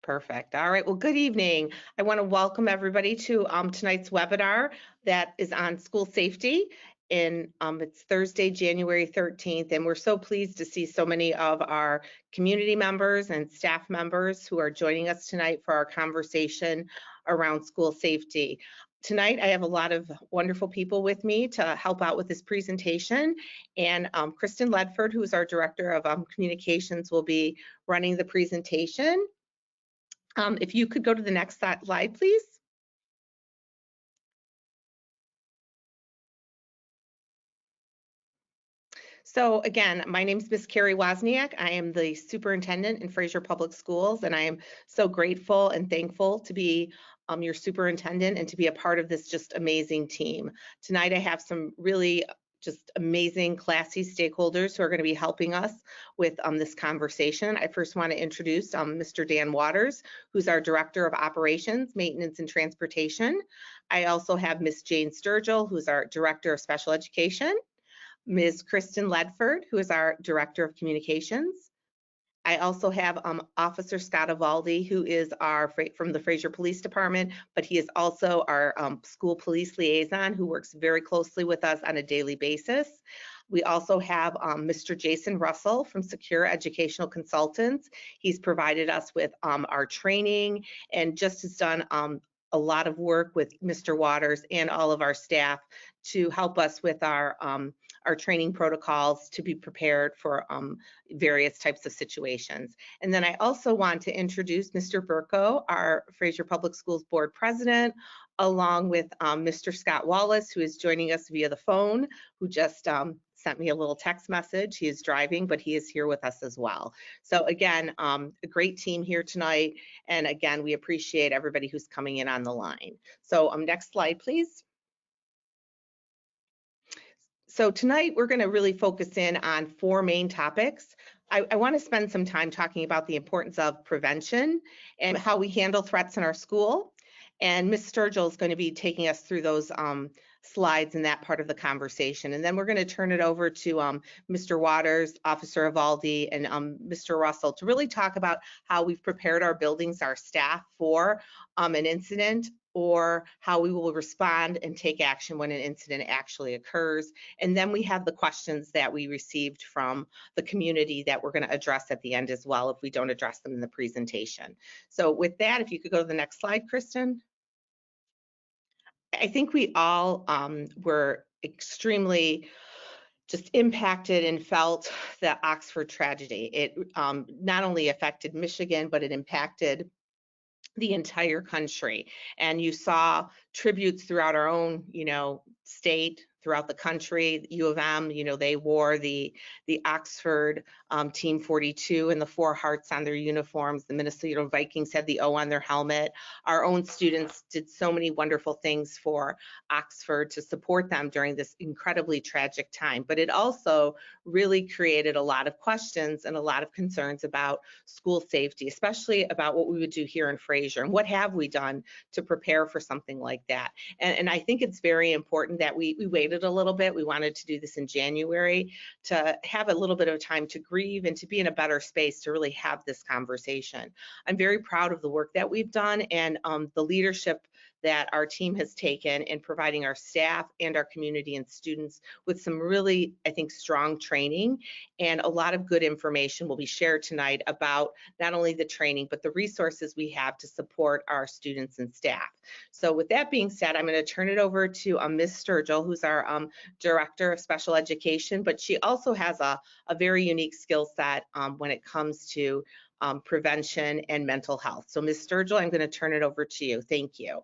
Perfect. All right. Well, good evening. I want to welcome everybody to tonight's webinar that is on school safety. And it's Thursday, January 13th, and we're so pleased to see so many of our community members and staff members who are joining us tonight for our conversation around school safety. Tonight, I have a lot of wonderful people with me to help out with this presentation. And Kristen Ledford, who is our Director of Communications, will be running the presentation. If you could go to the next slide, please. So again, my name is Miss Carrie Wozniak. I am the superintendent in Fraser Public Schools, and I am so grateful and thankful to be your superintendent and to be a part of this just amazing team. Tonight, I have some really just amazing, classy stakeholders who are going to be helping us with this conversation. I first want to introduce Mr. Dan Waters, who's our Director of Operations, Maintenance, and Transportation. I also have Miss Jane Sturgill, who's our Director of Special Education. Ms. Kristen Ledford, who is our Director of Communications. I also have Officer Scott Evaldi, who is from the Fraser Police Department, but he is also our school police liaison who works very closely with us on a daily basis. We also have Mr. Jason Russell from Secure Educational Consultants. He's provided us with our training and just has done a lot of work with Mr. Waters and all of our staff to help us with our training protocols to be prepared for various types of situations. And then I also want to introduce Mr. Burko, our Fraser Public Schools Board President, along with Mr. Scott Wallace, who is joining us via the phone, who just sent me a little text message. He is driving, but he is here with us as well. So again, a great team here tonight. And again, we appreciate everybody who's coming in on the line. So next slide, please. So tonight we're going to really focus in on four main topics. I want to spend some time talking about the importance of prevention and how we handle threats in our school. And Ms. Sturgill is going to be taking us through those slides in that part of the conversation. And then we're going to turn it over to Mr. Waters, Officer Evaldi, and Mr. Russell to really talk about how we've prepared our buildings, our staff for an incident, or how we will respond and take action when an incident actually occurs. And then we have the questions that we received from the community that we're going to address at the end as well if we don't address them in the presentation. So with that, if you could go to the next slide, Kristen. I think we all were extremely just impacted and felt the Oxford tragedy. It not only affected Michigan, but it impacted the entire country. And you saw tributes throughout our own, state, throughout the country. U of M, they wore the Oxford Team 42 and the 4 hearts on their uniforms. The Minnesota Vikings had the O on their helmet. Our own students did so many wonderful things for Oxford to support them during this incredibly tragic time. But it also really created a lot of questions and a lot of concerns about school safety, especially about what we would do here in Fraser and what have we done to prepare for something like that. And I think it's very important that we waited a little bit. We wanted to do this in January to have a little bit of time to grieve and to be in a better space to really have this conversation. I'm very proud of the work that we've done and the leadership that our team has taken in providing our staff and our community and students with some really, I think, strong training, and a lot of good information will be shared tonight about not only the training, but the resources we have to support our students and staff. So with that being said, I'm going to turn it over to Ms. Sturgill, who's our Director of Special Education, but she also has a very unique skill set when it comes to prevention and mental health. So Ms. Sturgill, I'm going to turn it over to you. Thank you.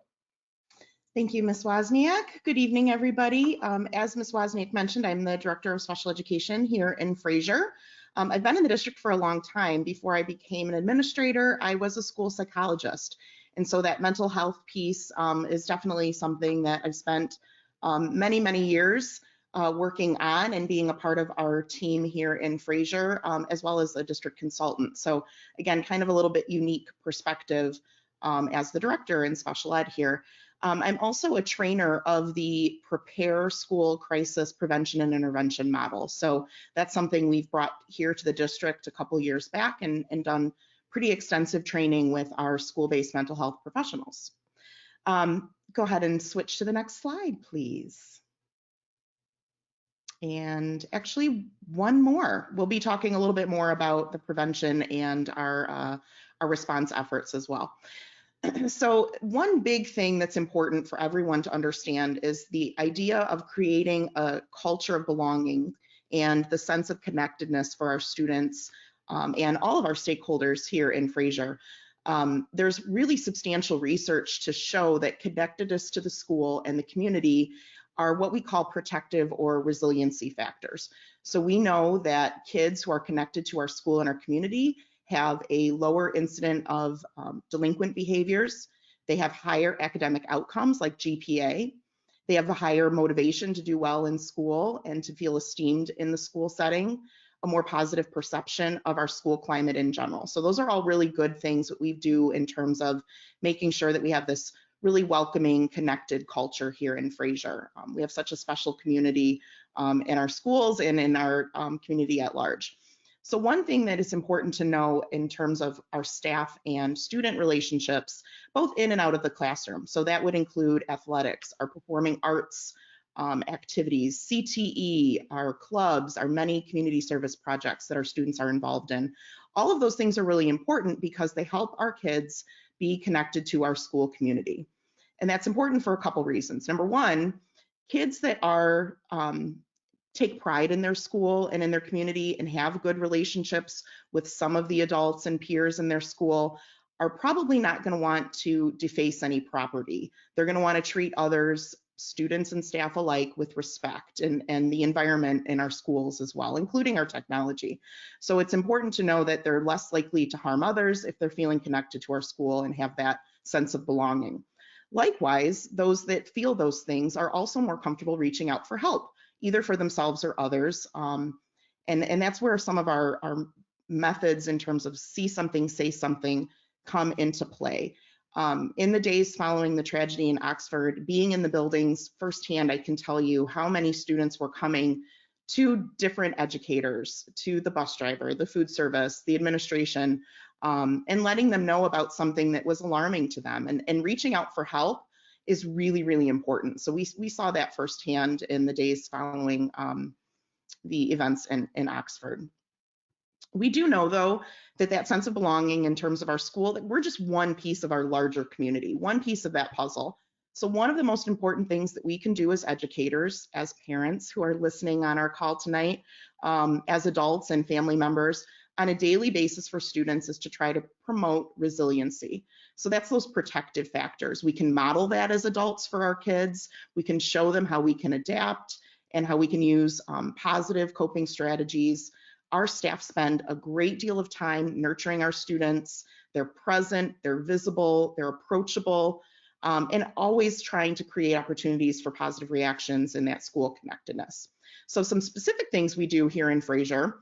Thank you, Ms. Wozniak. Good evening, everybody. As Ms. Wozniak mentioned, I'm the Director of Special Education here in Fraser. I've been in the district for a long time. Before I became an administrator, I was a school psychologist. And so that mental health piece is definitely something that I've spent many, many years working on and being a part of our team here in Fraser, as well as a district consultant. So again, kind of a little bit unique perspective as the director in special ed here. I'm also a trainer of the Prepare School Crisis Prevention and Intervention model. So that's something we've brought here to the district a couple years back and done pretty extensive training with our school-based mental health professionals. Go ahead and switch to the next slide, please. And actually one more. We'll be talking a little bit more about the prevention and our response efforts as well. So one big thing that's important for everyone to understand is the idea of creating a culture of belonging and the sense of connectedness for our students and all of our stakeholders here in Fraser. There's really substantial research to show that connectedness to the school and the community are what we call protective or resiliency factors. So we know that kids who are connected to our school and our community have a lower incident of delinquent behaviors. They have higher academic outcomes like GPA. They have a higher motivation to do well in school and to feel esteemed in the school setting, a more positive perception of our school climate in general. So those are all really good things that we do in terms of making sure that we have this really welcoming, connected culture here in Fraser. We have such a special community in our schools and in our community at large. So one thing that is important to know in terms of our staff and student relationships, both in and out of the classroom. So that would include athletics, our performing arts activities, CTE, our clubs, our many community service projects that our students are involved in. All of those things are really important because they help our kids be connected to our school community. And that's important for a couple reasons. Number one, kids that are take pride in their school and in their community and have good relationships with some of the adults and peers in their school are probably not going to want to deface any property. They're going to want to treat others, students and staff alike, with respect and the environment in our schools as well, including our technology. So it's important to know that they're less likely to harm others if they're feeling connected to our school and have that sense of belonging. Likewise, those that feel those things are also more comfortable reaching out for help, either for themselves or others. And that's where some of our methods in terms of see something, say something come into play. In the days following the tragedy in Oxford, being in the buildings firsthand, I can tell you how many students were coming to different educators, to the bus driver, the food service, the administration, and letting them know about something that was alarming to them. And reaching out for help is really, really important. So we saw that firsthand in the days following the events in Oxford. We do know, though, that sense of belonging in terms of our school, that we're just one piece of our larger community, one piece of that puzzle. So one of the most important things that we can do as educators, as parents who are listening on our call tonight, as adults and family members, on a daily basis for students is to try to promote resiliency. So that's those protective factors. We can model that as adults for our kids. We can show them how we can adapt and how we can use positive coping strategies. Our staff spend a great deal of time nurturing our students. They're present, they're visible, they're approachable, and always trying to create opportunities for positive reactions in that school connectedness. So some specific things we do here in Fraser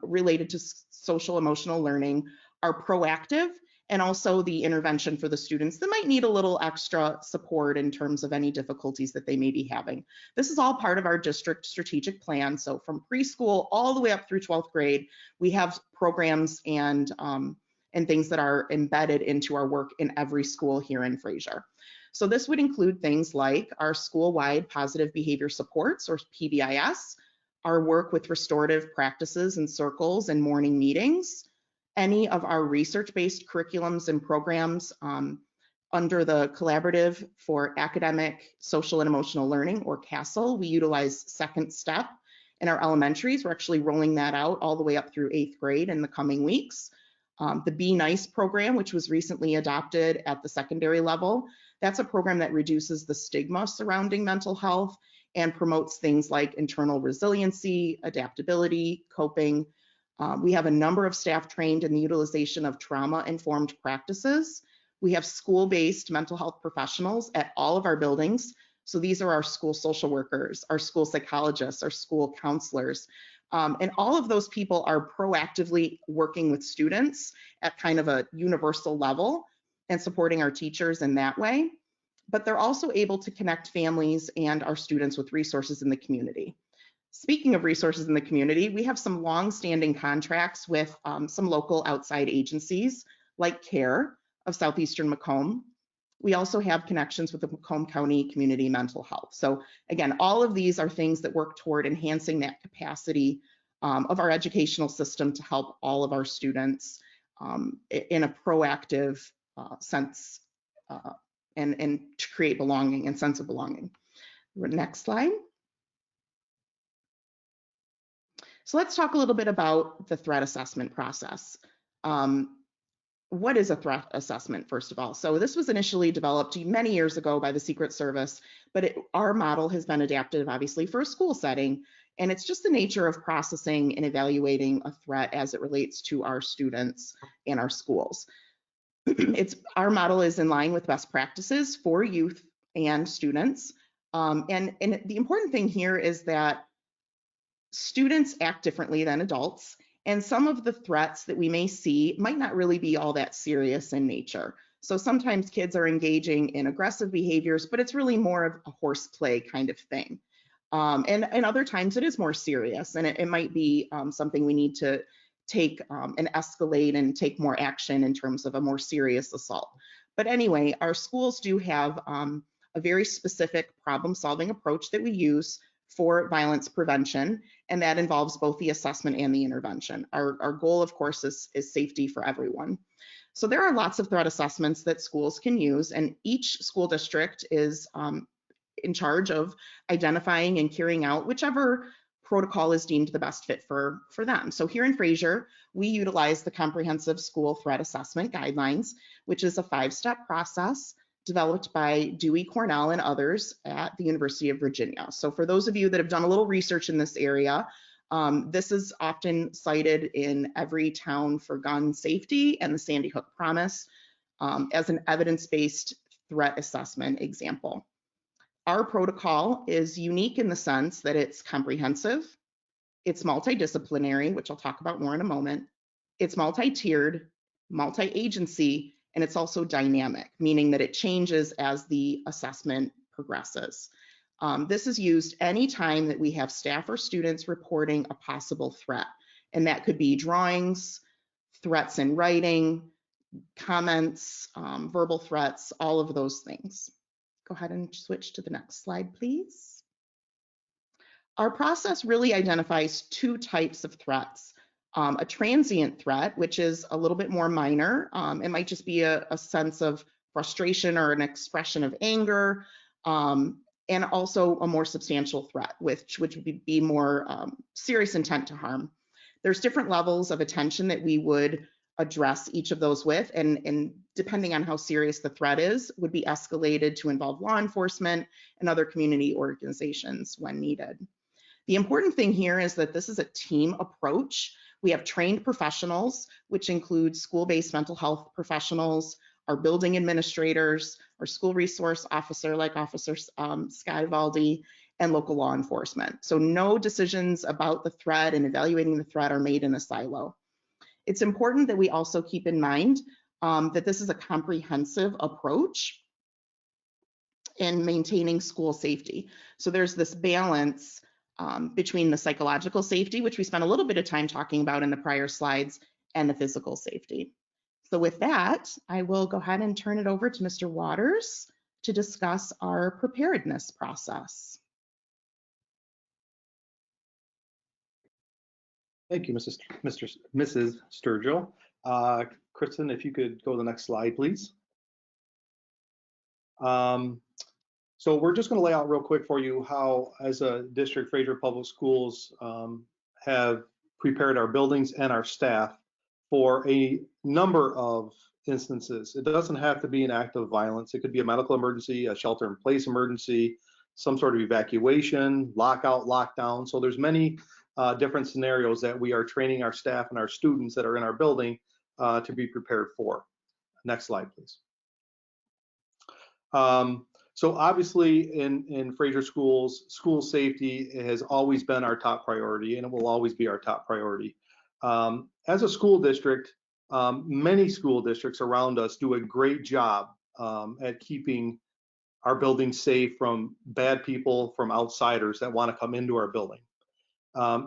related to social emotional learning are proactive, and also the intervention for the students that might need a little extra support in terms of any difficulties that they may be having. This is all part of our district strategic plan. So from preschool all the way up through 12th grade, we have programs and things that are embedded into our work in every school here in Fraser. So this would include things like our school-wide positive behavior supports, or PBIS, our work with restorative practices and circles and morning meetings, any of our research-based curriculums and programs under the Collaborative for Academic, Social, and Emotional Learning, or CASEL. We utilize Second Step in our elementaries. We're actually rolling that out all the way up through 8th grade in the coming weeks. The Be Nice program, which was recently adopted at the secondary level, that's a program that reduces the stigma surrounding mental health and promotes things like internal resiliency, adaptability, coping. We have a number of staff trained in the utilization of trauma-informed practices. We have school-based mental health professionals at all of our buildings. So these are our school social workers, our school psychologists, our school counselors. And all of those people are proactively working with students at kind of a universal level and supporting our teachers in that way. But they're also able to connect families and our students with resources in the community. Speaking of resources in the community, we have some long-standing contracts with some local outside agencies like CARE of Southeastern Macomb. We also have connections with the Macomb County Community Mental Health. So again, all of these are things that work toward enhancing that capacity of our educational system to help all of our students in a proactive sense and to create belonging and sense of belonging. Next slide. So let's talk a little bit about the threat assessment process. What is a threat assessment, first of all? So this was initially developed many years ago by the Secret Service, but our model has been adapted, obviously, for a school setting. And it's just the nature of processing and evaluating a threat as it relates to our students and our schools. Our model is in line with best practices for youth and students. And the important thing here is that students act differently than adults, and some of the threats that we may see might not really be all that serious in nature. So sometimes kids are engaging in aggressive behaviors, but it's really more of a horseplay kind of thing. And other times it is more serious, and it might be something we need to take and escalate and take more action in terms of a more serious assault. But anyway, our schools do have a very specific problem-solving approach that we use for violence prevention, and that involves both the assessment and the intervention. Our goal, of course, is safety for everyone. So there are lots of threat assessments that schools can use, and each school district is in charge of identifying and carrying out whichever protocol is deemed the best fit for them. So here in Fraser, we utilize the Comprehensive School Threat Assessment Guidelines, which is a 5-step process developed by Dewey Cornell and others at the University of Virginia. So for those of you that have done a little research in this area, this is often cited in Every Town for Gun Safety and the Sandy Hook Promise as an evidence-based threat assessment example. Our protocol is unique in the sense that it's comprehensive, it's multidisciplinary, which I'll talk about more in a moment, it's multi-tiered, multi-agency, and it's also dynamic, meaning that it changes as the assessment progresses. This is used anytime that we have staff or students reporting a possible threat, and that could be drawings, threats in writing, comments, verbal threats, all of those things. Go ahead and switch to the next slide, please. Our process really identifies 2 types of threats. A transient threat, which is a little bit more minor. It might just be a sense of frustration or an expression of anger, and also a more substantial threat, which would be more serious intent to harm. There's different levels of attention that we would address each of those with, and depending on how serious the threat is, would be escalated to involve law enforcement and other community organizations when needed. The important thing here is that this is a team approach. We have trained professionals, which include school-based mental health professionals, our building administrators, our school resource officer, like Officer Skyvaldi, and local law enforcement. So no decisions about the threat and evaluating the threat are made in a silo. It's important that we also keep in mind that this is a comprehensive approach in maintaining school safety. So there's this balance between the psychological safety, which we spent a little bit of time talking about in the prior slides, and the physical safety. So with that, I will go ahead and turn it over to Mr. Waters to discuss our preparedness process. Thank you, Mrs. Sturgill. Kristen, if you could go to the next slide, please. So we're just going to lay out real quick for you how, as a district, Fraser Public Schools have prepared our buildings and our staff for a number of instances. It doesn't have to be an act of violence. It could be a medical emergency, a shelter-in-place emergency, some sort of evacuation, lockout, lockdown. So there's many different scenarios that we are training our staff and our students that are in our building to be prepared for. Next slide, please. So obviously in Fraser Schools, school safety has always been our top priority, and it will always be our top priority. As a school district, many school districts around us do a great job at keeping our buildings safe from bad people, from outsiders that want to come into our building.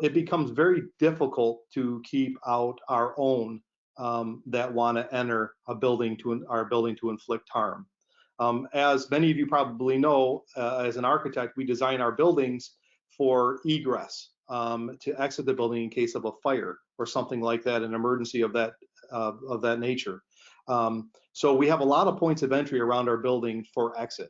it becomes very difficult to keep out our own that want to enter a building our building to inflict harm. As many of you probably know, as an architect, we design our buildings for egress, to exit the building in case of a fire or something like that, an emergency of that nature. So we have a lot of points of entry around our building for exit.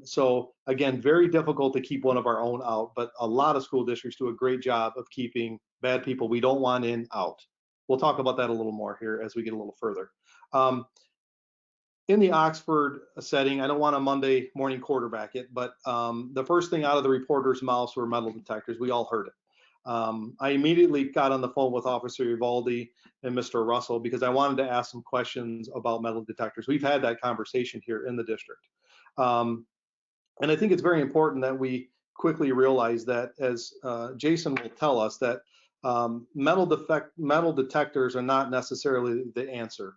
So again, very difficult to keep one of our own out, but a lot of school districts do a great job of keeping bad people we don't want in out. We'll talk about that a little more here as we get a little further. In the Oxford setting, I don't want to Monday morning quarterback it, but the first thing out of the reporter's mouths were metal detectors. We all heard it. I immediately got on the phone with Officer Uvalde and Mr. Russell because I wanted to ask some questions about metal detectors. We've had that conversation here in the district. And I think it's very important that we quickly realize that, as Jason will tell us, that metal detectors are not necessarily the answer.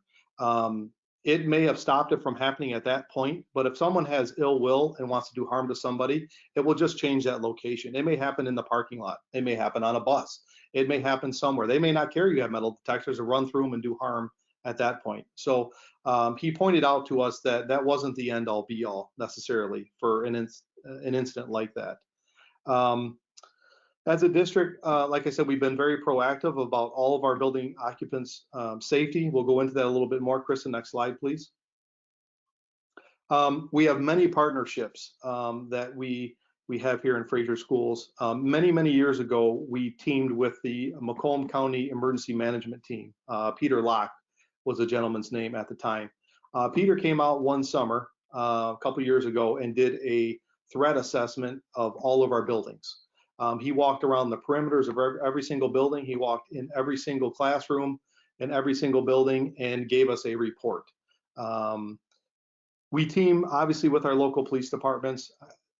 It may have stopped it from happening at that point, but if someone has ill will and wants to do harm to somebody, it will just change that location. It may happen in the parking lot. It may happen on a bus. It may happen somewhere. They may not care you have metal detectors or run through them and do harm at that point. So he pointed out to us that that wasn't the end all be all necessarily for an incident like that. As a district, like I said, we've been very proactive about all of our building occupants' safety. We'll go into that a little bit more. Kristen, next slide, please. We have many partnerships that we have here in Fraser Schools. Many years ago, we teamed with the Macomb County Emergency Management Team. Peter Locke was the gentleman's name at the time. Peter came out one summer a couple years ago and did a threat assessment of all of our buildings. He walked around the perimeters of every single building. He walked in every single classroom in every single building and gave us a report. We team obviously with our local police departments.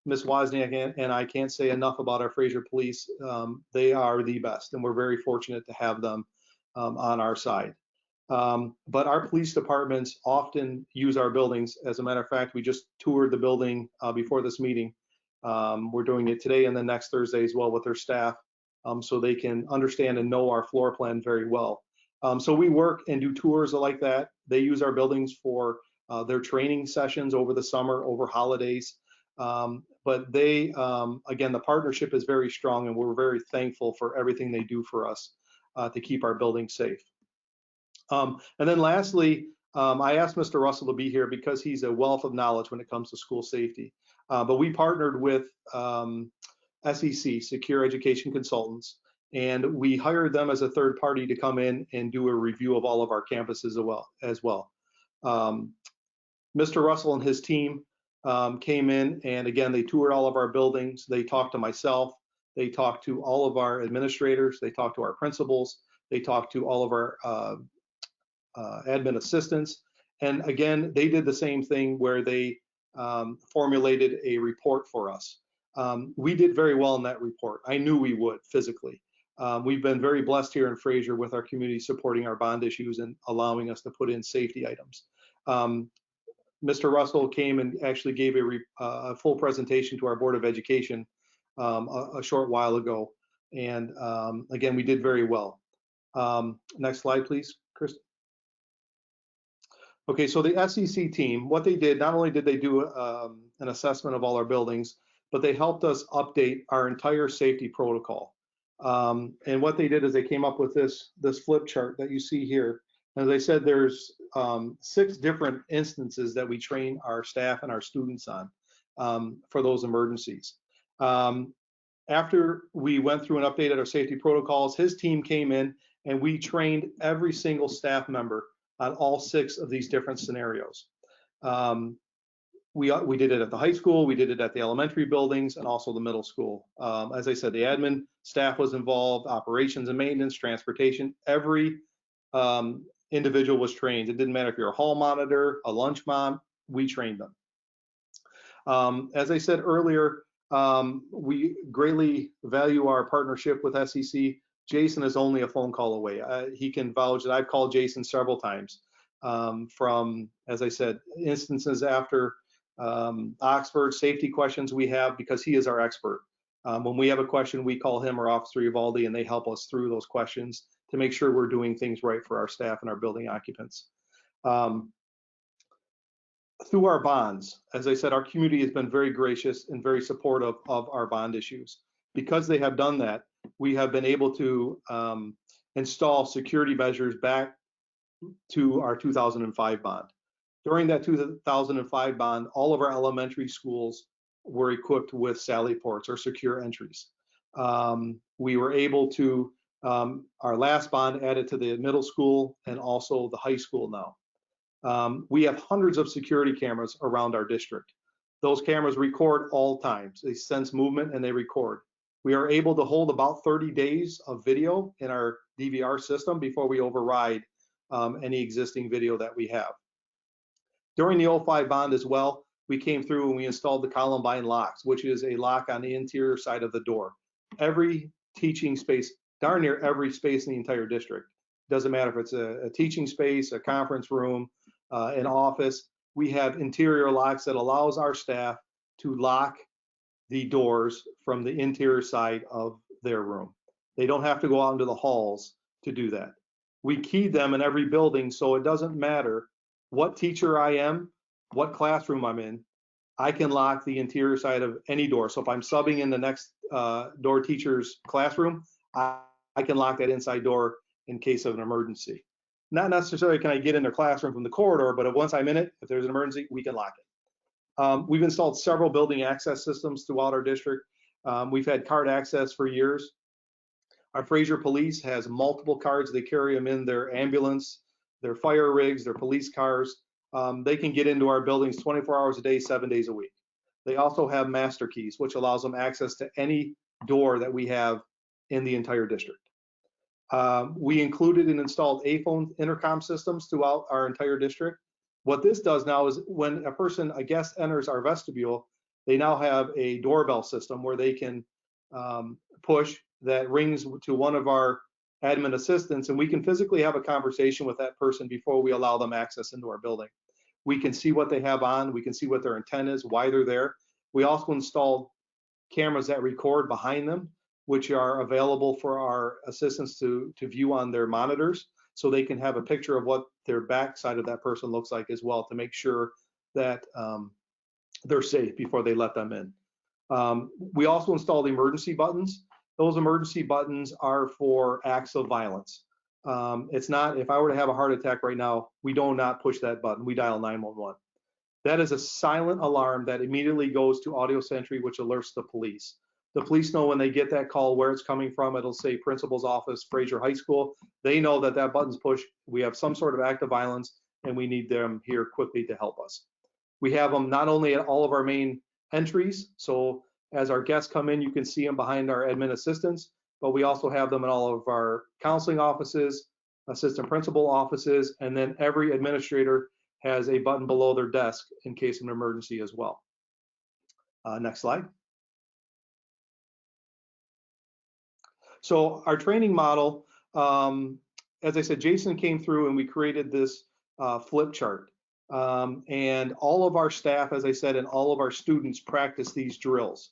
Ms. Wozniak and I can't say enough about our Fraser Police. They are the best, and we're very fortunate to have them on our side. But our police departments often use our buildings. As a matter of fact, we just toured the building before this meeting. We're doing it today and then next Thursday as well with their staff, so they can understand and know our floor plan very well. So we work and do tours like that. They use our buildings for their training sessions over the summer, over holidays. But they, again, the partnership is very strong, and we're very thankful for everything they do for us to keep our buildings safe. And then lastly, I asked Mr. Russell to be here because he's a wealth of knowledge when it comes to school safety. But we partnered with SEC, Secure Education Consultants, and we hired them as a third party to come in and do a review of all of our campuses as well. Mr. Russell and his team came in, and again, they toured all of our buildings. They talked to myself. They talked to all of our administrators. They talked to our principals. They talked to all of our admin assistants. And again, they did the same thing where they formulated a report for us. We did very well in that report. I knew we would physically. We've been very blessed here in Fraser with our community supporting our bond issues and allowing us to put in safety items. Mr. Russell came and actually gave a full presentation to our Board of Education a short while ago. And again, we did very well. Next slide, please, Kristen. Okay, so the SEC team, what they did, not only did they do an assessment of all our buildings, but they helped us update our entire safety protocol. And what they did is they came up with this flip chart that you see here. As I said, there's 6 different instances that we train our staff and our students on for those emergencies. After we went through and updated our safety protocols, his team came in and we trained every single staff member on all 6 of these different scenarios. We did it at the high school, we did it at the elementary buildings, and also the middle school. As I said, the admin staff was involved, operations and maintenance, transportation, every individual was trained. It didn't matter if you're a hall monitor, a lunch mom, we trained them. As I said earlier, we greatly value our partnership with SEC. Jason is only a phone call away. He can vouch that I've called Jason several times from, as I said, instances after Oxford, safety questions we have, because he is our expert. When we have a question, we call him or Officer Uvalde, and they help us through those questions to make sure we're doing things right for our staff and our building occupants. Through our bonds, as I said, our community has been very gracious and very supportive of our bond issues. Because they have done that, we have been able to install security measures back to our 2005 bond. During that 2005 bond, all of our elementary schools were equipped with sally ports or secure entries. We were able to, our last bond added to the middle school and also the high school now. We have hundreds of security cameras around our district. Those cameras record all times. They sense movement and they record. We are able to hold about 30 days of video in our DVR system before we override any existing video that we have. During the 05 bond as well, we came through and we installed the Columbine locks, which is a lock on the interior side of the door. Every teaching space, darn near every space in the entire district, doesn't matter if it's a teaching space, a conference room, an office, we have interior locks that allows our staff to lock the doors from the interior side of their room. They don't have to go out into the halls to do that. We key them in every building, so it doesn't matter what teacher I am, what classroom I'm in, I can lock the interior side of any door. So if I'm subbing in the next door teacher's classroom, I can lock that inside door in case of an emergency. Not necessarily can I get in their classroom from the corridor, but once I'm in it, if there's an emergency, we can lock it. We've installed several building access systems throughout our district. We've had card access for years. Our Fraser Police has multiple cards. They carry them in their ambulance, their fire rigs, their police cars. They can get into our buildings 24 hours a day, 7 days a week. They also have master keys, which allows them access to any door that we have in the entire district. We included and installed A-phone intercom systems throughout our entire district. What this does now is when a guest enters our vestibule, they now have a doorbell system where they can push that rings to one of our admin assistants, and we can physically have a conversation with that person before we allow them access into our building. We can see what they have on, we can see what their intent is, why they're there. We also installed cameras that record behind them, which are available for our assistants to view on their monitors, so they can have a picture of what their backside of that person looks like as well, to make sure that they're safe before they let them in. We also installed emergency buttons. Those emergency buttons are for acts of violence. It's not, if I were to have a heart attack right now, we do not push that button, we dial 911. That is a silent alarm that immediately goes to audio sentry, which alerts the police. The police know when they get that call where it's coming from. It'll say principal's office, Fraser High School. They know that that button's pushed. We have some sort of act of violence and we need them here quickly to help us. We have them not only at all of our main entries, so as our guests come in, you can see them behind our admin assistants, but we also have them in all of our counseling offices, assistant principal offices, and then every administrator has a button below their desk in case of an emergency as well. Next slide. So our training model, as I said, Jason came through and we created this flip chart. And all of our staff, as I said, and all of our students practice these drills.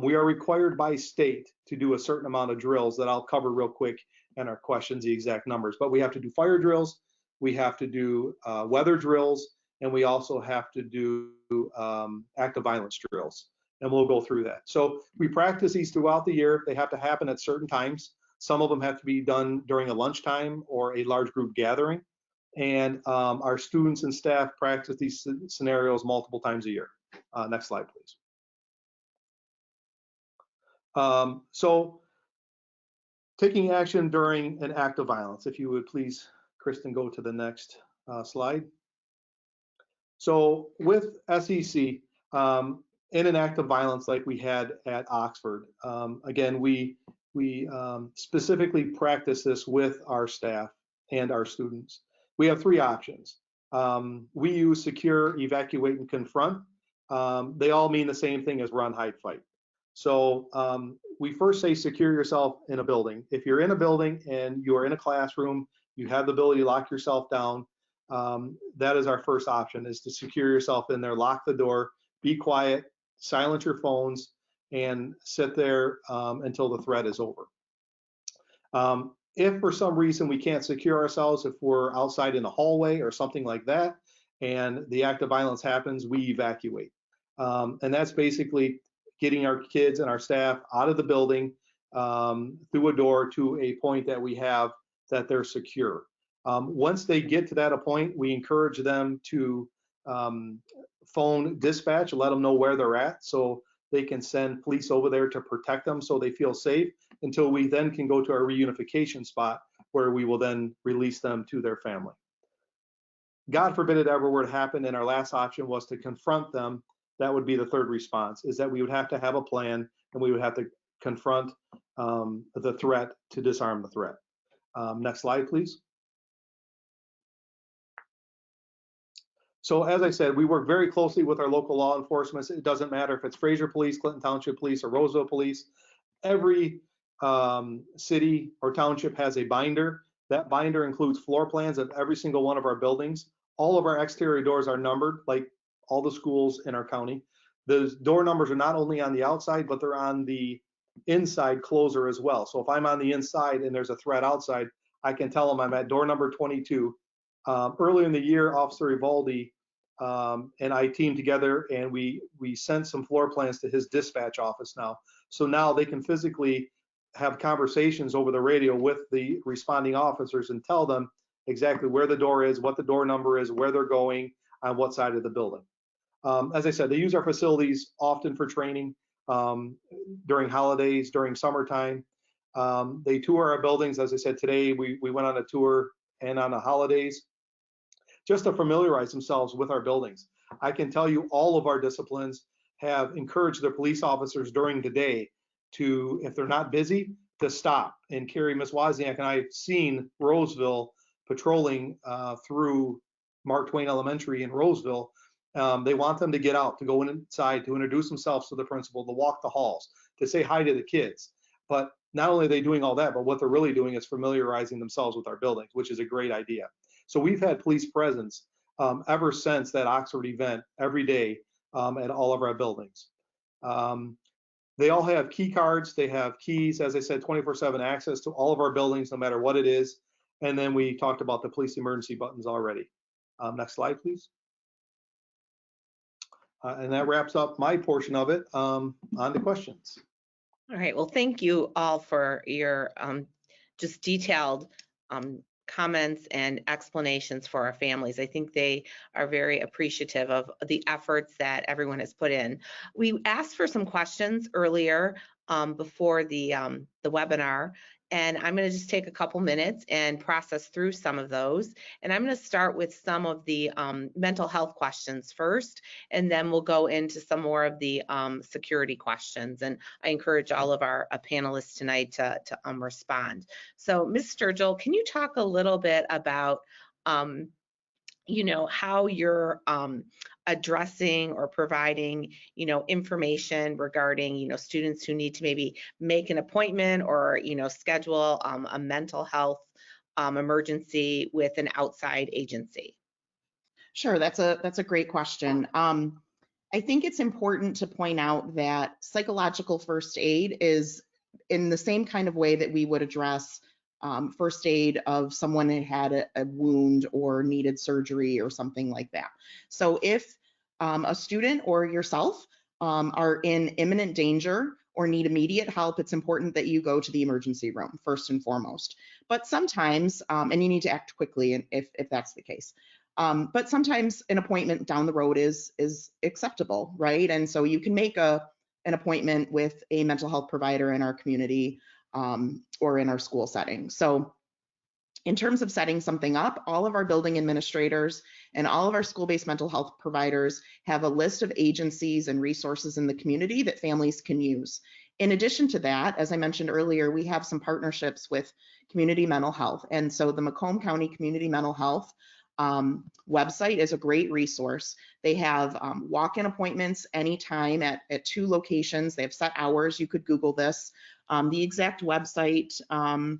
We are required by state to do a certain amount of drills that I'll cover real quick in our questions, the exact numbers. But we have to do fire drills, we have to do weather drills, and we also have to do active violence drills. And we'll go through that. So we practice these throughout the year. They have to happen at certain times. Some of them have to be done during a lunchtime or a large group gathering. And our students and staff practice these scenarios multiple times a year. Next slide, please. So taking action during an act of violence. If you would please, Kristen, go to the next slide. So with SEC, in an act of violence like we had at Oxford, again, we specifically practice this with our staff and our students. We have three options. We use secure, evacuate, and confront. They all mean the same thing as run, hide, fight. So we first say secure yourself in a building. If you're in a building and you're in a classroom, you have the ability to lock yourself down. That is our first option, is to secure yourself in there, lock the door, be quiet, silence your phones, and sit there until the threat is over. If for some reason we can't secure ourselves, if we're outside in the hallway or something like that, and the act of violence happens, we evacuate. And that's basically getting our kids and our staff out of the building through a door to a point that we have that they're secure. Once they get to that point, we encourage them to phone dispatch, let them know where they're at, so they can send police over there to protect them so they feel safe, until we then can go to our reunification spot where we will then release them to their family. God forbid it ever were to happen, and our last option was to confront them. That would be the third response, is that we would have to have a plan, and we would have to confront the threat to disarm the threat. Next slide, please. So as I said, we work very closely with our local law enforcement. It doesn't matter if it's Fraser Police, Clinton Township Police, or Roseville Police. Every city or township has a binder. That binder includes floor plans of every single one of our buildings. All of our exterior doors are numbered, like all the schools in our county. The door numbers are not only on the outside, but they're on the inside closer as well. So if I'm on the inside and there's a threat outside, I can tell them I'm at door number 22. Earlier in the year, Officer Evaldi and I teamed together, and we sent some floor plans to his dispatch office now. So now they can physically have conversations over the radio with the responding officers and tell them exactly where the door is, what the door number is, where they're going, on what side of the building. As I said, they use our facilities often for training during holidays, during summertime. They tour our buildings. As I said, today we went on a tour and on the holidays, just to familiarize themselves with our buildings. I can tell you all of our disciplines have encouraged their police officers during the day to, if they're not busy, to stop. And Carrie, Ms. Wozniak and I have seen Roseville patrolling through Mark Twain Elementary in Roseville. They want them to get out, to go inside, to introduce themselves to the principal, to walk the halls, to say hi to the kids. But not only are they doing all that, but what they're really doing is familiarizing themselves with our buildings, which is a great idea. So we've had police presence ever since that Oxford event every day at all of our buildings. They all have key cards. They have keys, as I said, 24/7 access to all of our buildings, no matter what it is. And then we talked about the police emergency buttons already. Next slide, please. And that wraps up my portion of it. On to questions. All right, well, thank you all for your just detailed comments and explanations for our families. I think they are very appreciative of the efforts that everyone has put in. We asked for some questions earlier before the webinar, and I'm going to just take a couple minutes and process through some of those. And I'm going to start with some of the mental health questions first, and then we'll go into some more of the security questions. And I encourage all of our panelists tonight to respond. So, Ms. Sturgill, can you talk a little bit about how you're addressing or providing, information regarding, students who need to maybe make an appointment or, schedule a mental health emergency with an outside agency? Sure, that's a great question. I think it's important to point out that psychological first aid is in the same kind of way that we would address first aid of someone that had a wound or needed surgery or something like that. So if a student or yourself are in imminent danger or need immediate help, it's important that you go to the emergency room first and foremost. But sometimes, and you need to act quickly if that's the case. But sometimes an appointment down the road is acceptable, right? And so you can make an appointment with a mental health provider in our community or in our school setting. So in terms of setting something up, all of our building administrators and all of our school-based mental health providers have a list of agencies and resources in the community that families can use. In addition to that, as I mentioned earlier, we have some partnerships with community mental health. And so the Macomb County Community Mental Health website is a great resource. They have walk-in appointments anytime at 2 locations. They have set hours. You could Google this. The exact website, I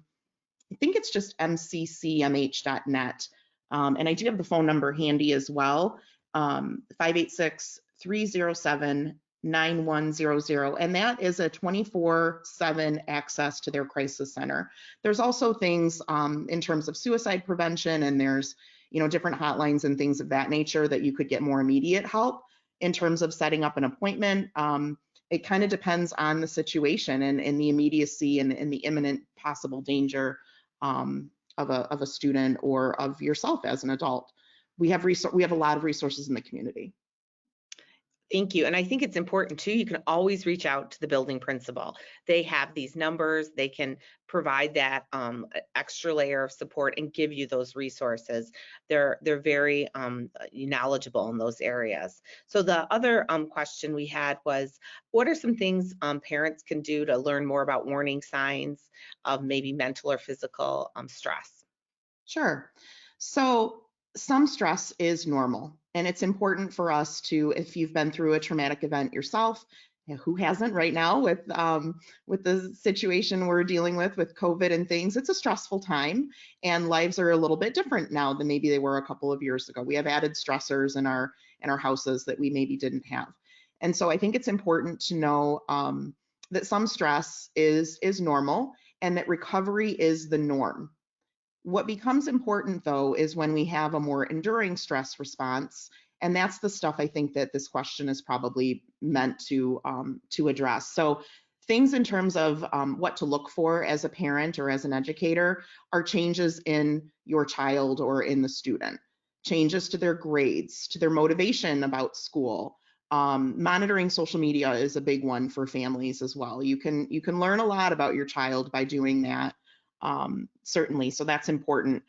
think it's just mccmh.net. And I do have the phone number handy as well, 586-307-9999. 9100, and that is a 24/7 access to their crisis center. There's also things in terms of suicide prevention, and there's different hotlines and things of that nature that you could get more immediate help in terms of setting up an appointment. It kind of depends on the situation and the immediacy and the imminent possible danger of a student or of yourself as an adult. We have a lot of resources in the community. Thank you. And I think it's important too, you can always reach out to the building principal. They have these numbers, they can provide that extra layer of support and give you those resources. They're very knowledgeable in those areas. So the other question we had was, what are some things parents can do to learn more about warning signs of maybe mental or physical stress? Sure. So some stress is normal, and it's important for us to, if you've been through a traumatic event yourself, who hasn't right now with the situation we're dealing with COVID and things, it's a stressful time, and lives are a little bit different now than maybe they were a couple of years ago. We have added stressors in our houses that we maybe didn't have. And so I think it's important to know that some stress is normal and that recovery is the norm. What becomes important, though, is when we have a more enduring stress response, and that's the stuff I think that this question is probably meant to address. So things in terms of what to look for as a parent or as an educator are changes in your child or in the student, changes to their grades, to their motivation about school. Monitoring social media is a big one for families as well. You can learn a lot about your child by doing that. Certainly, so that's important.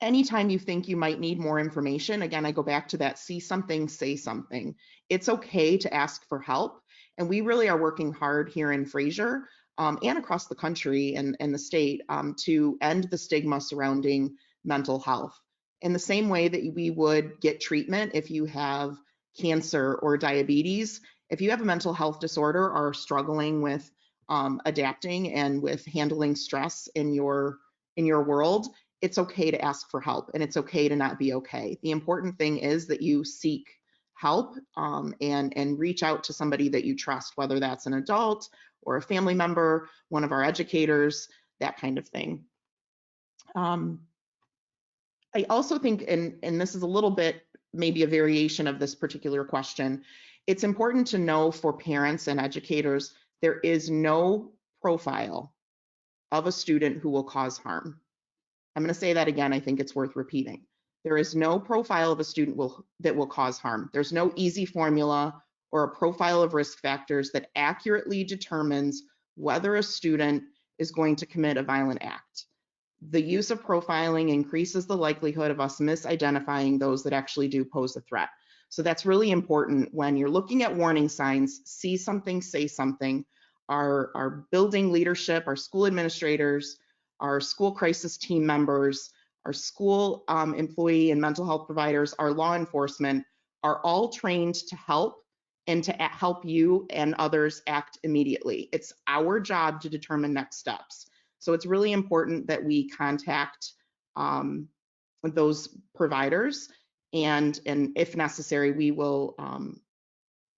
Anytime you think you might need more information, again, I go back to that, see something, say something. It's okay to ask for help, and we really are working hard here in Fraser and across the country and the state to end the stigma surrounding mental health. In the same way that we would get treatment if you have cancer or diabetes, if you have a mental health disorder or are struggling with adapting and with handling stress in your world, it's okay to ask for help, and it's okay to not be okay. The important thing is that you seek help and reach out to somebody that you trust, whether that's an adult or a family member, one of our educators, that kind of thing. I also think, and this is a little bit maybe a variation of this particular question, it's important to know for parents and educators, there is no profile of a student who will cause harm. I'm going to say that again. I think it's worth repeating. There is no profile of a student that will cause harm. There's no easy formula or a profile of risk factors that accurately determines whether a student is going to commit a violent act. The use of profiling increases the likelihood of us misidentifying those that actually do pose a threat. So that's really important when you're looking at warning signs. See something, say something. Our building leadership, our school administrators, our school crisis team members, our school employee and mental health providers, our law enforcement are all trained to help and to help you and others act immediately. It's our job to determine next steps. So it's really important that we contact those providers, and if necessary, we will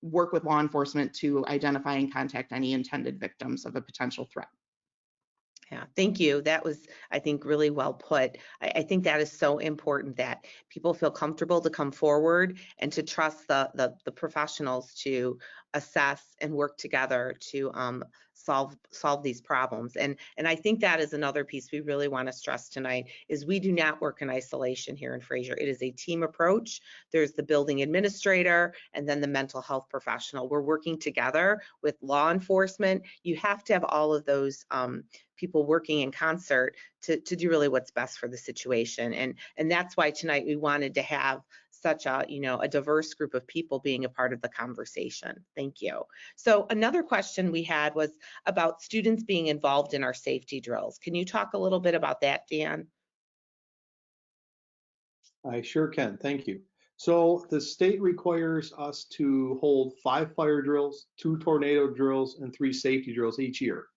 work with law enforcement to identify and contact any intended victims of a potential threat. Yeah, thank you. That was, I think, really well put. I think that is so important that people feel comfortable to come forward and to trust the professionals to assess and work together to solve these problems. And I think that is another piece we really want to stress tonight is we do not work in isolation here in Fraser. It is a team approach. There's the building administrator and then the mental health professional. We're working together with law enforcement. You have to have all of those people working in concert to do really what's best for the situation. And that's why tonight we wanted to have such a diverse group of people being a part of the conversation. Thank you. So another question we had was about students being involved in our safety drills. Can you talk a little bit about that, Dan? I sure can. Thank you. So the state requires us to hold 5 fire drills, 2 tornado drills, and 3 safety drills each year.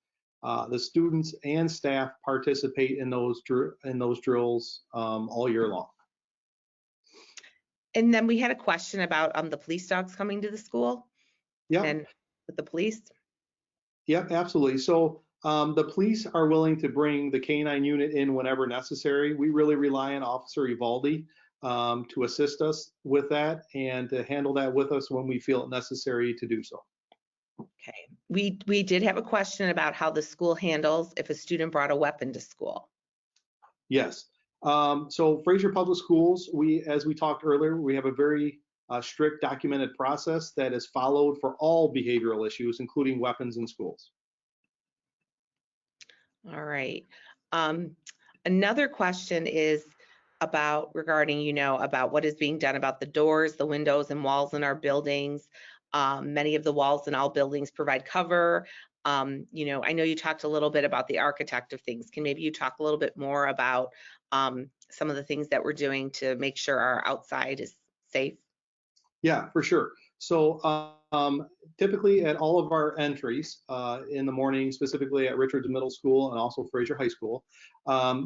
The students and staff participate in those drills all year long. And then we had a question about the police dogs coming to the school Yeah, and with the police. yeah, absolutely. So the police are willing to bring the K-9 unit in whenever necessary. We really rely on Officer Evaldi to assist us with that and to handle that with us when we feel it necessary to do so. Okay. We did have a question about how the school handles if a student brought a weapon to school. Yes. So Fraser Public Schools, as we talked earlier, we have a very strict documented process that is followed for all behavioral issues, including weapons in schools. All right. Another question is regarding, about what is being done about the doors, the windows and walls in our buildings. Many of the walls in all buildings provide cover. I know you talked a little bit about the architect of things. Can maybe you talk a little bit more about some of the things that we're doing to make sure our outside is safe? Yeah, for sure. So typically at all of our entries in the morning, specifically at Richards Middle School and also Fraser High School,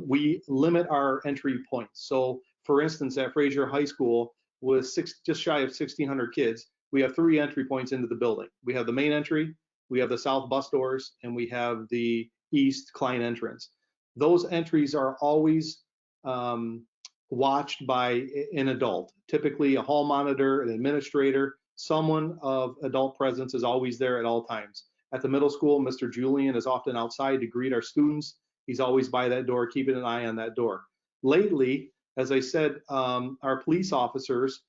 we limit our entry points. So for instance, at Fraser High School with just shy of 1,600 kids, we have 3 entry points into the building. We have the main entry, we have the south bus doors, and we have the east Klein entrance. Those entries are always watched by an adult, typically a hall monitor, an administrator, someone of adult presence is always there at all times. At the middle school, Mr. Julian is often outside to greet our students. He's always by that door, keeping an eye on that door. Lately, as I said, our police officers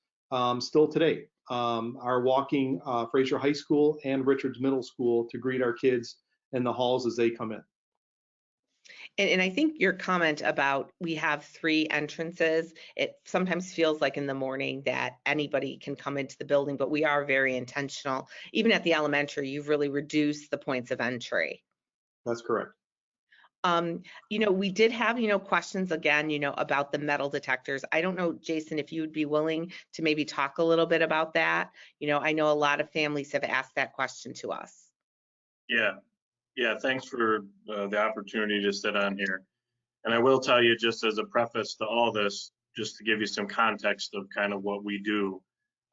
still today are walking Fraser High School and Richards Middle School to greet our kids in the halls as they come in. And I think your comment about we have 3 entrances, it sometimes feels like in the morning that anybody can come into the building, but we are very intentional. Even at the elementary, you've really reduced the points of entry. That's correct. We did have, questions again, about the metal detectors. I don't know, Jason, if you would be willing to maybe talk a little bit about that. I know a lot of families have asked that question to us. Yeah, thanks for the opportunity to sit on here. And I will tell you, just as a preface to all this, just to give you some context of kind of what we do.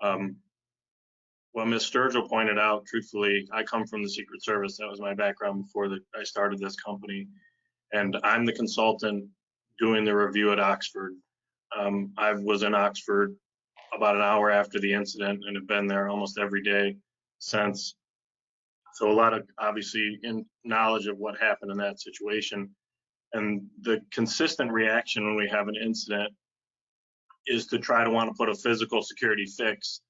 What Ms. Sturgill pointed out, truthfully, I come from the Secret Service. That was my background before I started this company. And I'm the consultant doing the review at Oxford. I was in Oxford about an hour after the incident and have been there almost every day since. So a lot of obviously knowledge of what happened in that situation. And the consistent reaction when we have an incident is to try to want to put a physical security fix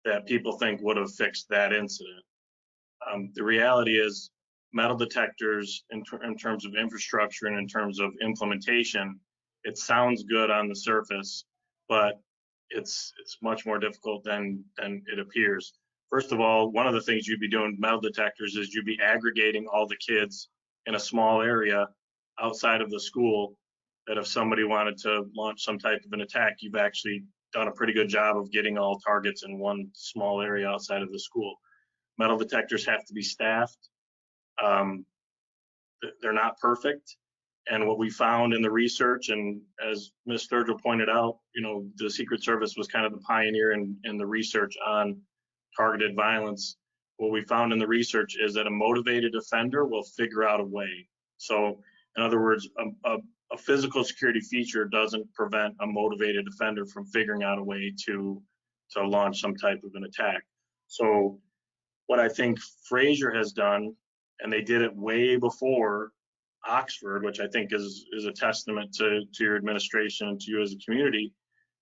that people think would have fixed that incident. The reality is metal detectors in terms of infrastructure and in terms of implementation, it sounds good on the surface, but it's much more difficult than it appears. First of all, one of the things you'd be doing with metal detectors is you'd be aggregating all the kids in a small area outside of the school, that if somebody wanted to launch some type of an attack, you've actually done a pretty good job of getting all targets in one small area outside of the school. Metal detectors have to be staffed. They're not perfect. And what we found in the research, and as Ms. Sturgill pointed out, the Secret Service was kind of the pioneer in the research on targeted violence. What we found in the research is that a motivated offender will figure out a way. So in other words, a physical security feature doesn't prevent a motivated offender from figuring out a way to launch some type of an attack. So what I think Fraser has done, and they did it way before Oxford, which I think is a testament to your administration and to you as a community,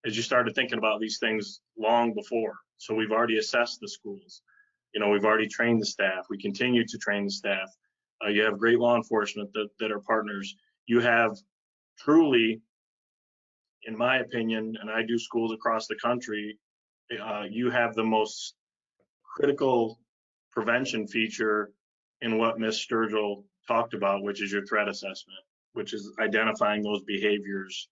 is you started thinking about these things long before. So we've already assessed the schools. We've already trained the staff. We continue to train the staff. You have great law enforcement that are partners. You have truly, in my opinion, and I do schools across the country, you have the most critical prevention feature in what Ms. Sturgill talked about, which is your threat assessment, which is identifying those behaviors.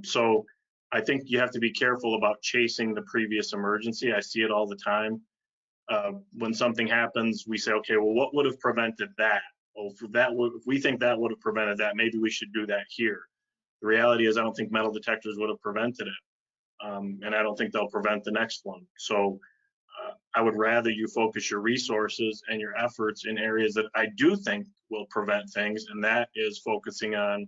So I think you have to be careful about chasing the previous emergency. I see it all the time. When something happens, we say, okay, well, what would have prevented that? Well, if we think that would have prevented that, maybe we should do that here. The reality is, I don't think metal detectors would have prevented it. and I don't think they'll prevent the next one. So I would rather you focus your resources and your efforts in areas that I do think will prevent things, and that is focusing on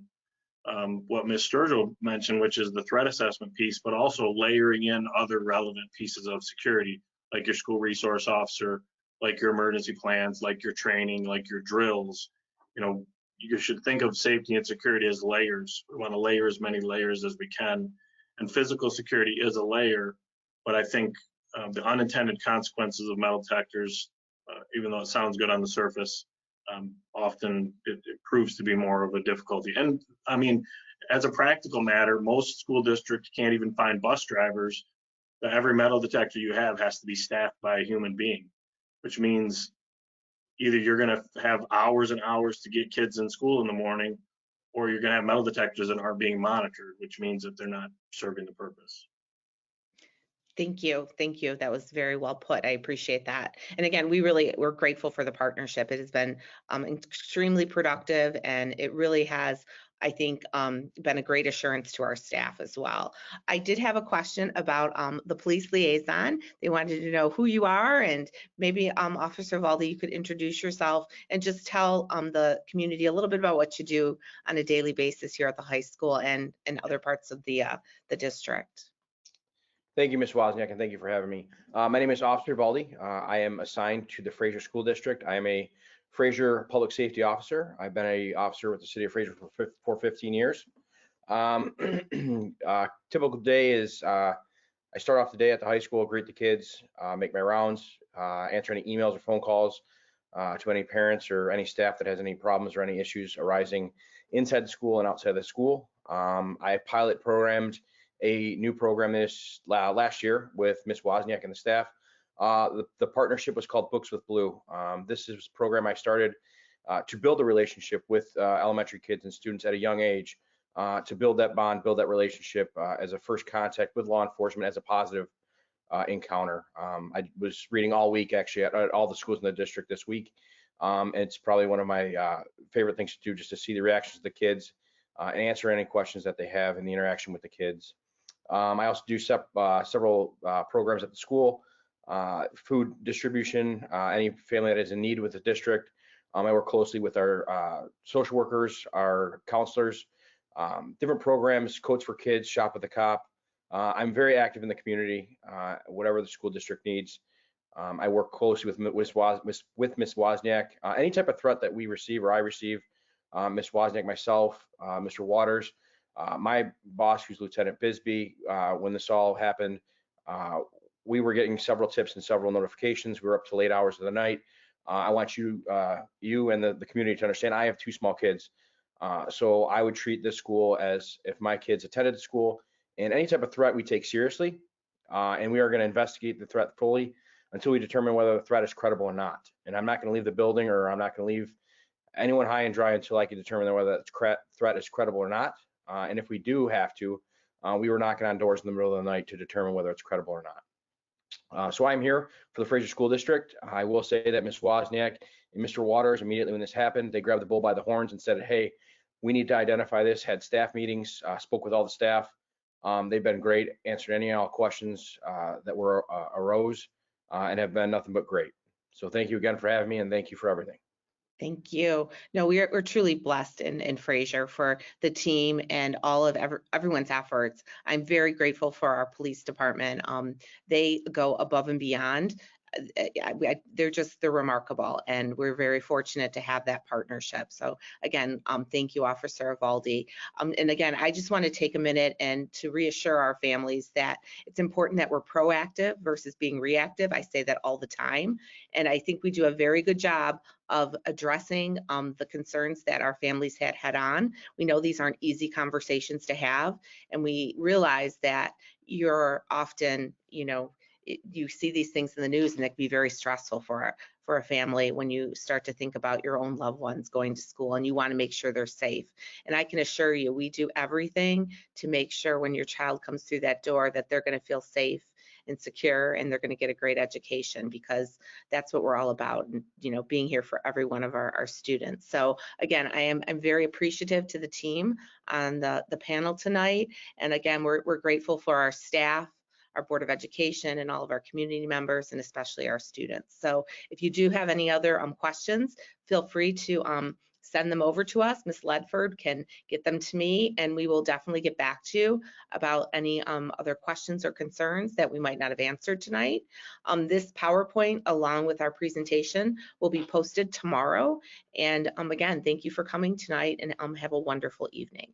what Ms. Sturgill mentioned, which is the threat assessment piece, but also layering in other relevant pieces of security, like your school resource officer, like your emergency plans, like your training, like your drills. You know, you should think of safety and security as layers. We want to layer as many layers as we can. And physical security is a layer, but I think the unintended consequences of metal detectors, even though it sounds good on the surface, often it proves to be more of a difficulty. And I mean, as a practical matter, most school districts can't even find bus drivers. Every metal detector you have has to be staffed by a human being, which means either you're going to have hours and hours to get kids in school in the morning, or you're going to have metal detectors that aren't being monitored, which means that they're not serving the purpose. Thank you. Thank you. That was very well put. I appreciate that. And again, we're grateful for the partnership. It has been extremely productive, and it really has, I think, been a great assurance to our staff as well. I did have a question about the police liaison. They wanted to know who you are, and maybe Officer Valdi, you could introduce yourself and just tell the community a little bit about what you do on a daily basis here at the high school and other parts of the district. Thank you, Ms. Wozniak, and thank you for having me. My name is Officer Valdi. I am assigned to the Fraser School District. I am a Fraser Public Safety Officer. I've been an officer with the City of Fraser for 15 years. Typical day is I start off the day at the high school, greet the kids, make my rounds, answer any emails or phone calls to any parents or any staff that has any problems or any issues arising inside the school and outside the school. I pilot programmed a new program this last year with Ms. Wozniak and the staff. The partnership was called Books with Blue. This is a program I started to build a relationship with elementary kids and students at a young age, to build that bond, build that relationship as a first contact with law enforcement, as a positive encounter. I was reading all week, actually, at all the schools in the district this week. It's probably one of my favorite things to do, just to see the reactions of the kids and answer any questions that they have in the interaction with the kids. I also do several programs at the school, food distribution, any family that is in need with the district. I work closely with our social workers, our counselors, different programs, Coats for Kids, Shop with the Cop. I'm very active in the community, whatever the school district needs. I work closely with Ms. Wozniak. Any type of threat that we receive or I receive, Ms. Wozniak, myself, Mr. Waters, my boss, who's Lieutenant Bisbee, when this all happened, we were getting several tips and several notifications. We were up to late hours of the night. I want you and the community to understand I have 2 small kids. So I would treat this school as if my kids attended the school, and any type of threat we take seriously, and we are going to investigate the threat fully until we determine whether the threat is credible or not. And I'm not going to leave the building, or I'm not going to leave anyone high and dry until I can determine whether that threat is credible or not. And if we do have to, we were knocking on doors in the middle of the night to determine whether it's credible or not. So I'm here for the Fraser School District. I will say that Ms. Wozniak and Mr. Waters, immediately when this happened, they grabbed the bull by the horns and said, hey, we need to identify this, had staff meetings, spoke with all the staff. They've been great, answered any and all questions that arose, and have been nothing but great. So thank you again for having me, and thank you for everything. Thank you. No, we're truly blessed in Fraser for the team and all of everyone's efforts. I'm very grateful for our police department. They go above and beyond. They're remarkable, and we're very fortunate to have that partnership. So again, thank you, Officer Valdi. And again, I just want to take a minute and to reassure our families that it's important that we're proactive versus being reactive. I say that all the time, and I think we do a very good job of addressing the concerns that our families had head on. We know these aren't easy conversations to have, and we realize that you're often, you see these things in the news, and it can be very stressful for for a family when you start to think about your own loved ones going to school, and you want to make sure they're safe. And I can assure you, we do everything to make sure when your child comes through that door that they're going to feel safe and secure, and they're going to get a great education, because that's what we're all about, and being here for every one of our students. So again, I'm very appreciative to the team on the panel tonight, and again, we're grateful for our staff, our Board of Education, and all of our community members, and especially our students. So if you do have any other questions, feel free to send them over to us. Ms. Ledford can get them to me, and we will definitely get back to you about any other questions or concerns that we might not have answered tonight. This PowerPoint, along with our presentation, will be posted tomorrow. And again, thank you for coming tonight, and have a wonderful evening.